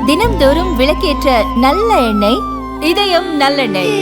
தினம்தோறும் விளக்கேற்ற நல்ல எண்ணெய் இதயம் நல்லெண்ணெய்.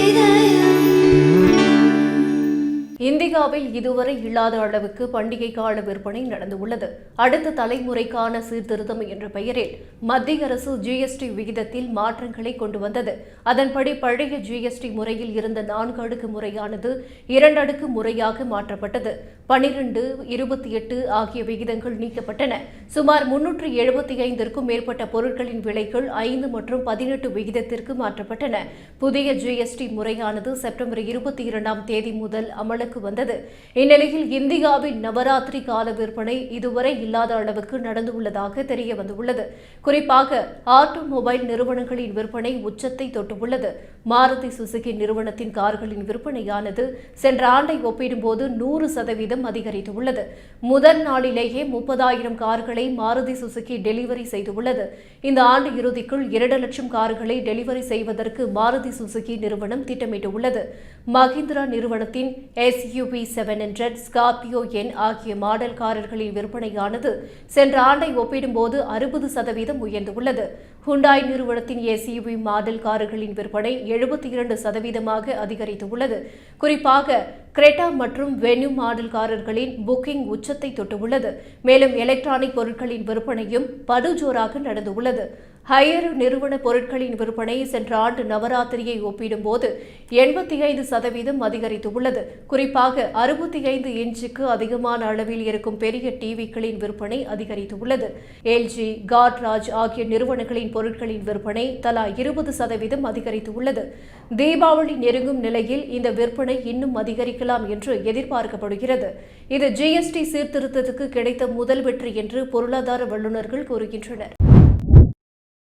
இந்தியாவில் இதுவரை இல்லாத அளவுக்கு பண்டிகை கால விற்பனை நடந்துள்ளது. அடுத்த தலைமுறைக்கான சீர்திருத்தம் என்ற பெயரில் மத்திய அரசு ஜிஎஸ்டி விகிதத்தில் மாற்றங்களை கொண்டு வந்தது. அதன்படி பழைய ஜிஎஸ்டி முறையில் இருந்த 4 அடுக்கு முறையானது 2 அடுக்கு முறையாக மாற்றப்பட்டது. 12, 28 ஆகிய விகிதங்கள் நீக்கப்பட்டன. சுமார் 375க்கும் மேற்பட்ட பொருட்களின் விலைகள் 5 மற்றும் 18 விகிதத்திற்கு மாற்றப்பட்டன. புதிய ஜிஎஸ்டி முறையானது செப்டம்பர் 22ஆம் தேதி முதல் அமலுக்கு வந்தது. இந்நிலையில் இந்தியாவின் நவராத்திரி கால விற்பனை இதுவரை இல்லாத அளவுக்கு நடந்துள்ளதாக தெரிய வந்துள்ளது. குறிப்பாக ஆட்டோமொபைல் நிறுவனங்களின் விற்பனை உச்சத்தை தொட்டுள்ளது. மாருதி சுசுகி நிறுவனத்தின் கார்களின் விற்பனையானது சென்ற ஆண்டை ஒப்பிடும்போது 100% அதிகரித்துள்ளது. முதல் நாளிலேயே 30,000 கார்களை மாருதி சுசுகி டெலிவரி செய்துள்ளது. இந்த ஆண்டு இறுதிக்குள் 2 லட்சம் கார்களை டெலிவரி செய்வதற்கு மாருதி சுசுகி நிறுவனம் திட்டமிட்டுள்ளது. மஹிந்திரா நிறுவனத்தின் SUV 700, ஸ்கார்பியோ N ஆகிய மாடல் கார்களின் விற்பனையானது சென்ற ஆண்டை ஒப்பிடும்போது 60% உயர்ந்துள்ளது. ஹுண்டாய் நிறுவனத்தின் SUV மாடல் கார்களின் விற்பனை 72% அதிகரித்துள்ளது. குறிப்பாக கிரெட்டா மற்றும் வென்யூ மாடல் கார்களின் புக்கிங் உச்சத்தை தொட்டுள்ளது. மேலும் எலக்ட்ரானிக் பொருட்களின் விற்பனையும் படுஜோராக நடந்துள்ளது. ஹையர் நிறுவன பொருட்களின் விற்பனை சென்ற ஆண்டு நவராத்திரியை ஒப்பிடும்போது 85% அதிகரித்துள்ளது. குறிப்பாக 65 இன்ச்சுக்கு அதிகமான அளவில் இருக்கும் பெரிய டிவிக்களின் விற்பனை அதிகரித்துள்ளது. LG, காட்ராஜ் ஆகிய நிறுவனங்களின் பொருட்களின் விற்பனை தலா 20% அதிகரித்துள்ளது. தீபாவளி நெருங்கும் நிலையில் இந்த விற்பனை இன்னும் அதிகரிக்கலாம் என்று எதிர்பார்க்கப்படுகிறது. இது GST சீர்திருத்தத்துக்கு கிடைத்த முதல் வெற்றி என்று பொருளாதார வல்லுநர்கள் கூறுகின்றனர்.